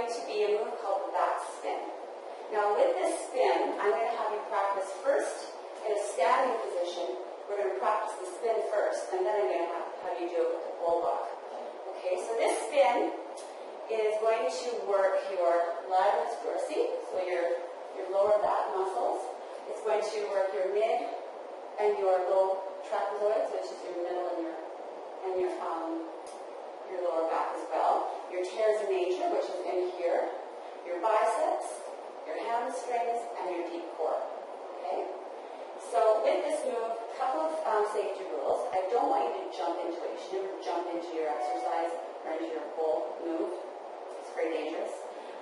going to be a move called the back spin. Now with this spin, I'm going to have you practice first in a standing position. We're going to practice the spin first, and then I'm going to have you do it with the pole walk. Okay, so this spin is going to work your latissimus dorsi, so your lower back muscles. It's going to work your mid and your low trapezoids, which is your middle and your lower back as well. Your teres major, which is in here. Your biceps, your hamstrings, and your deep core. Okay. So with this move, a couple of safety rules. I don't want you to jump into it. You should never jump into your exercise or into your pole move. It's very dangerous.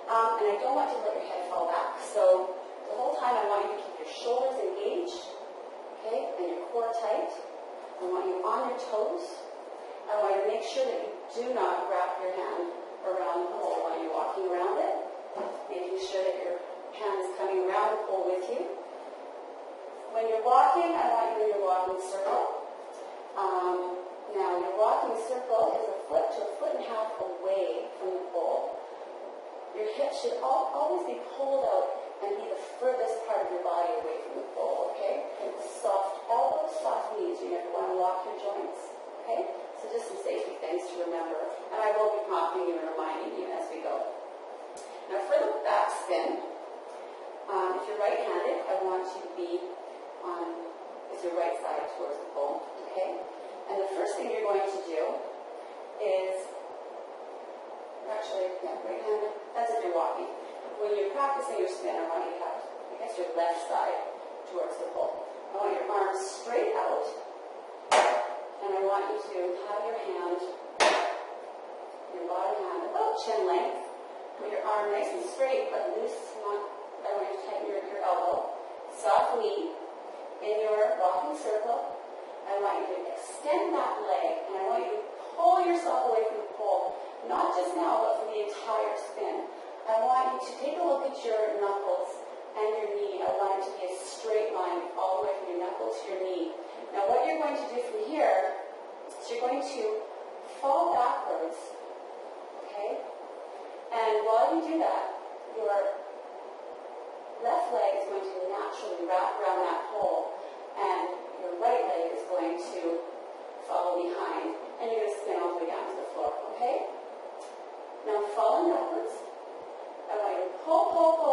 And I don't want you to let your head fall back. So the whole time I want you to keep your shoulders engaged, okay, and your core tight. I want you on your toes. I want you to make sure that you do not wrap your hand around the pole while you're walking around it, making sure that your hand is coming around the pole with you. When you're walking, I want you in your walking circle. Now, your walking circle is a foot to a foot and a half away from the pole. Your hips should always be pulled out and be the furthest part of your body away from the pole, okay? Soft elbows, soft knees. You never want to lock your joints, okay? So just some safety things to remember. And I will be prompting you and reminding you as we go. Now, for the back spin, if you're right-handed, I want you to be with your right side towards the pole, okay? And the first thing you're going to do is, right-handed, that's if you're walking. When you're practicing your spin, I want you to have, your left side towards the pole. I want your arms straight out, and I want you to have your hand, your bottom hand, about chin length, with your arm nice and straight, but loose. I want you to tighten your elbow. Soft knee in your walking circle. I want you to extend that leg, and I want you to pull yourself away from the pole, not just now, but for the entire spin. I want you to take a look at your knuckles and your knee. I want it to be a straight line all the way from your knuckle to your knee. Now what you're going to do from here is you're going to fall backwards, okay? And while you do that, your left leg is going to naturally wrap around that pole, and your right leg is going to follow behind, and you're going to spin all the way down to the floor, okay? Now falling backwards, I want you to pull,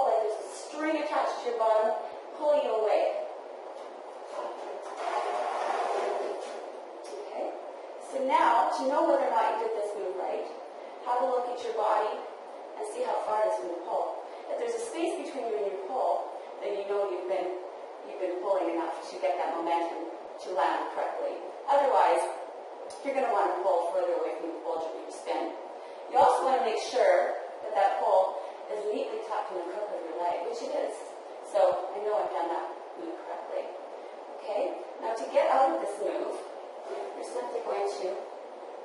like there's a string attached to your bottom, pulling you away. Okay? So now, to know whether or not you did this move right, have a look at your body and see how far it is from the pole. If there's a space between you and your pole, then you know you've been pulling enough to get that momentum to land correctly. Otherwise, you're going to want to pull further away from the pole during your spin. You also want to make sure that that pole is neatly tucked in the crook of your leg, which it is. So I know I've done that move correctly. Okay? Now to get out of this move, you're simply going to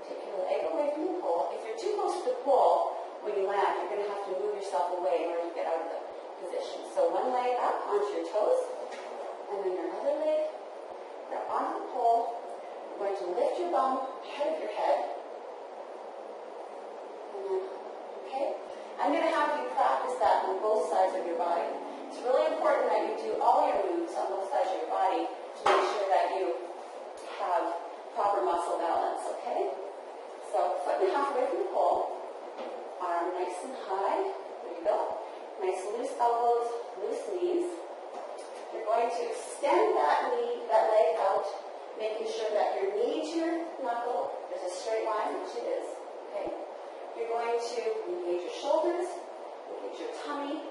take your leg away from the pole. If you're too close to the pole, when you land, you're going to have to move yourself away in order to get out of the position. So one leg up onto your toes, and then your other leg grab onto the pole. You're going to lift your bum ahead of your head. And then, okay? I'm going to have you practice that on both sides of your body. It's really important that you do all your moves on both sides of your body to make sure that you have proper muscle balance, okay? So, foot and a half away from the pole. Arm nice and high. There you go. Nice loose elbows, loose knees. You're going to extend that leg out, making sure that your knee to your knuckle is a straight line, which it is, okay? You're going to engage your shoulders, engage your tummy.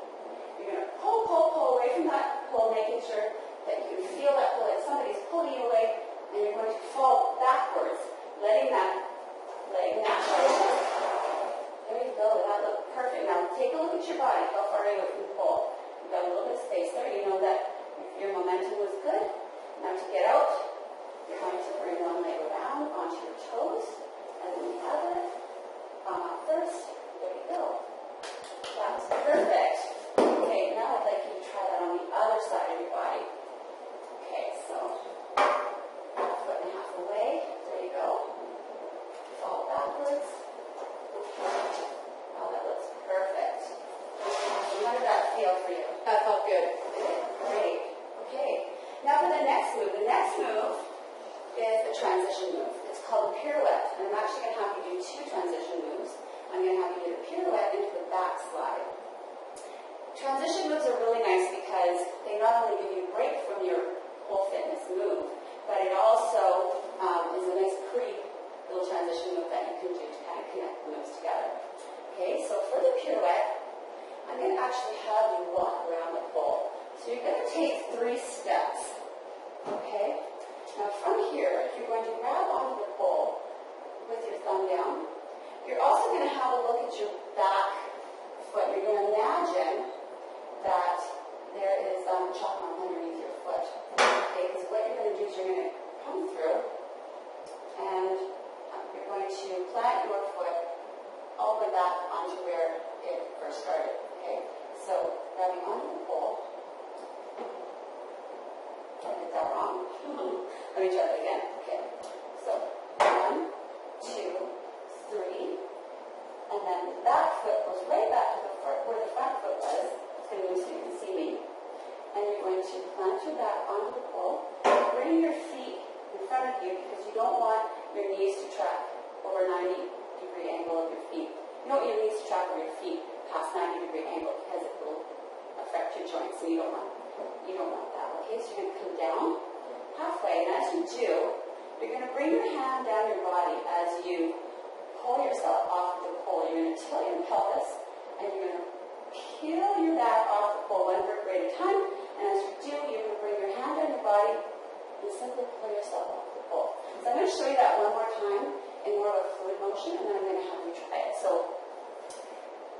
You're going to pull away from that pole, making sure that you can feel that pull, like somebody's pulling you away, and you're going to fall backwards, letting that leg naturally. There you go, that looked perfect. Now take a look at your body, how far are you from the pole? You've got a little bit of space there. You know that your momentum was good. Now to get out, you're going to bring one leg around onto your toes, and then the other. First, there you go. That was perfect. Okay, now I'd like you to try that on the other side of your body. Okay, so foot and a half away. There you go. And I'm actually going to have you do 2 transition moves. I'm going to have you do a pirouette into the back slide. Transition moves are really nice because they not only give you a break from your whole fitness move, but it also is a nice pretty little transition move that you can do to kind of connect the moves together. Okay, so for the pirouette, I'm going to actually have you walk around the pole. So you're going to take 3 steps. Okay? Now from here, you're going to grab onto the pole with your thumb down. You're also going to have a look at your back foot. You're going to imagine that there is a chalk mark underneath your foot. Okay, because what you're going to do is you're going to come through and you're going to plant your foot all the way back onto where it first started. Okay, so grabbing onto the pole. I did that wrong. Let me try that again. Okay, so 1, 2, 3, and then the back foot goes right back to the front, where the front foot was. It's going to move so you can see me. And you're going to plant your back onto the pole. Bring your feet in front of you because you don't want your knees to track over 90-degree angle of your feet. You don't want your knees to track over your feet past 90-degree angle because it will affect your joints, so you don't want that. Okay, so you're going to come down halfway, and as you do, you're going to bring your hand down your body as you pull yourself off the pole. You're going to tilt your pelvis, and you're going to peel your back off the pole 1 vertebrae at a time, and as you do, you're going to bring your hand down your body and simply pull yourself off the pole. So I'm going to show you that one more time in more of a fluid motion, and then I'm going to have you try it. So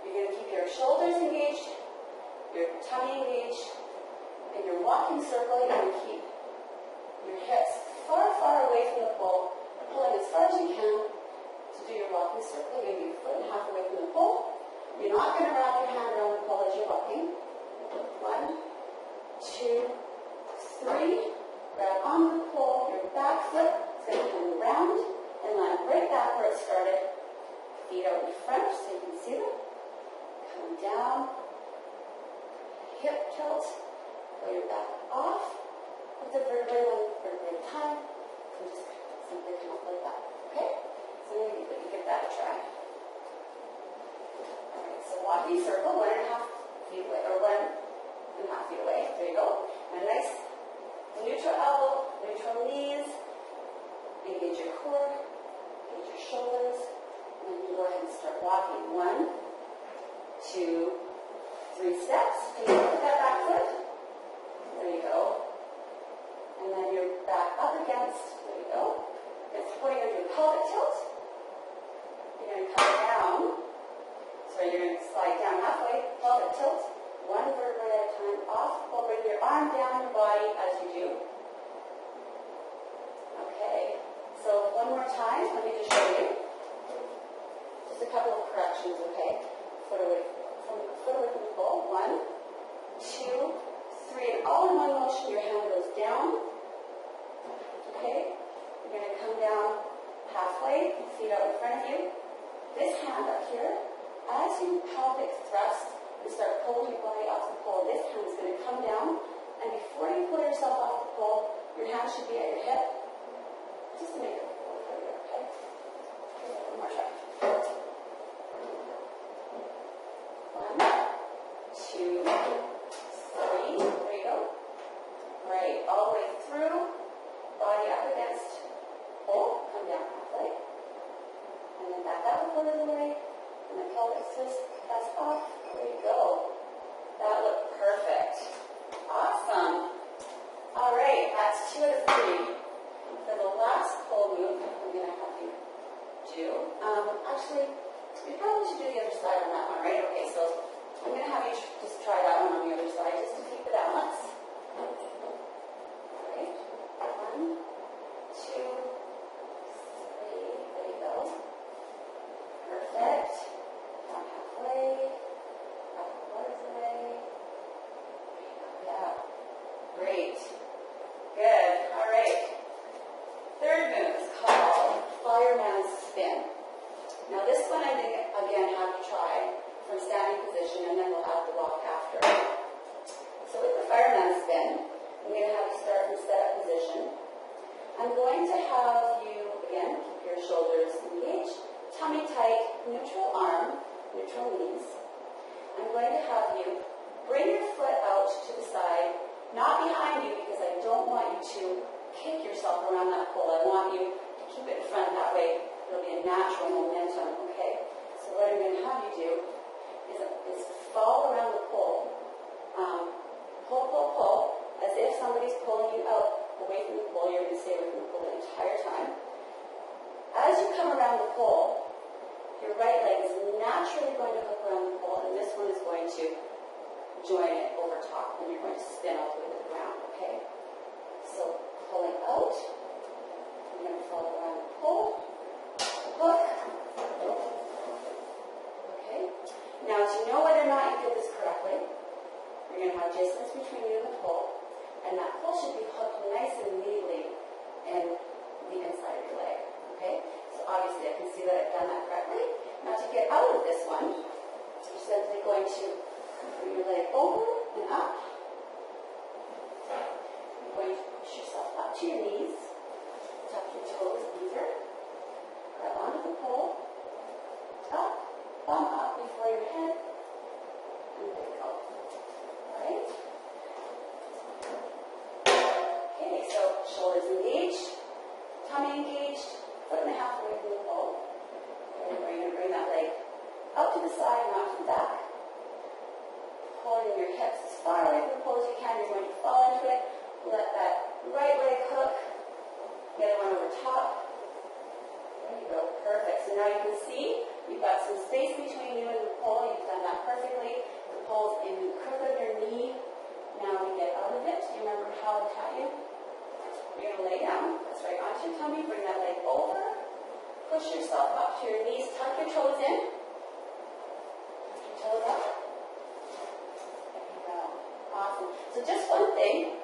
you're going to keep your shoulders engaged, your tummy engaged. In your walking circle, you're going to keep your hips far, far away from the pole, pulling as far as you can to do your walking circle. You're going to be 1.5 foot away from the pole. You're not going to wrap your hand around the pole as you're walking. 1, 2, 3. Grab onto the pole. Your back foot is going to come around and land right back where it started. Feet out in front so you can see them. Come down. Hip tilt. Pull your back off with the vertebrae 1 vertebrae at a time. So just simply come up like that. Okay? So maybe we can give that a try. Alright, so walking circle, 1.5 feet away, or 1.5 feet away. There you go. And a nice neutral elbow, neutral knees. Engage your core, engage your shoulders. And then you go ahead and start walking. 1, 2, 3 steps. Can you look at that back foot? There you go. And then you're back up against, there you go. It's going into a pelvic tilt. You're going to come down. So you're going to slide down halfway, pelvic tilt. 1 vertebrae at a time, off. Pull, bring your arm down your body as you do. Okay. So one more time, let me just show you. Just a couple of corrections, okay? Foot away from the pole. 1, 2, 3, and all in one motion, your hand goes down. Okay? You're going to come down halfway, feet out in front of you. This hand up here, as you pelvic thrust and start pulling your body off the pole, this hand is going to come down, and before you pull yourself off the pole, your hand should be at your hip. Just to make it pull for you, okay? One more try. 1, 2, 3. There you go. Great. All the way through. Body up against pole. Come down halfway. And then back up a little way. And then pelvic twist. That's off. There you go. That looked perfect. Awesome. All right. That's 2 out of 3. For the last pole move, I'm going to have you do. Actually, we probably should do the other side on that one, right? Okay, so I'm going to have you just try that one on the other side just to keep the balance. All right. 1, 2, 3. There you go. Perfect. Down halfway. Up 1/4 away. Yeah. Great. Good. All right. Third move is called fireman's spin. Now this one I'm going to again have you try from standing position, and then we'll have the walk after. So with the fireman's spin, I'm going to have you start from set up position. I'm going to have you, again, keep your shoulders not behind you because I don't want you to kick yourself around that pole. I want you to keep it in front. That way there'll be a natural momentum, okay? So what I'm going to have you do is fall around the pole. Pull, pull, pull, as if somebody's pulling you out away from the pole. You're going to stay away from the pole the entire time. As you come around the pole, your right leg is naturally going to hook around the pole, and this one is going to join it over top, and you're going to spin all the way to the ground, okay? So pulling out, you're going to follow around the pole, hook, okay? Now to know whether or not you did this correctly, you're going to have distance between you and the pole, and that pole should be hooked nice and neatly in the inside of your leg, okay? So obviously I can see that I've done that correctly. Now to get out of this one, you're simply going to bring your leg over and up. You're going to push yourself up to your knees, tuck your toes either, grab onto the pole, up, bum up before your head, and there you go. Alright? Okay, so shoulders engaged, tummy engaged, foot and a half away from the pole. Okay, we're going to bring that leg out to the side and out to the back. Holding your hips as far away from the pole as you can. You're going to fall into it. Let that right leg hook. The other one over top. There you go. Perfect. So now you can see you've got some space between you and the pole. You've done that perfectly. The pole's in the crook of your knee. Now to get out of it, do you remember how I taught you? You're going to lay down. That's right onto your tummy. Bring that leg over. Push yourself up to your knees. Tuck your toes in. Tuck your toes up. There you go. Awesome. So just one thing.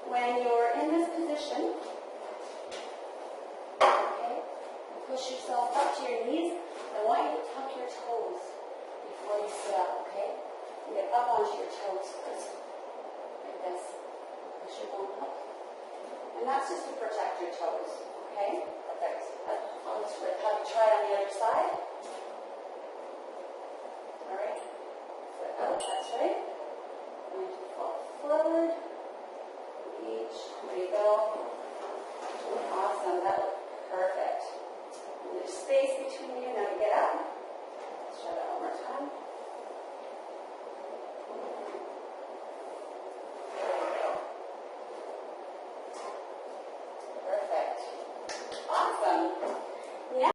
When you're in this position, okay, push yourself up to your knees. I want you to tuck your toes before you sit up, okay? And get up onto your toes first. Like this. Push your bum up. And that's just to protect your toes, okay? Perfect. I'll just have you try it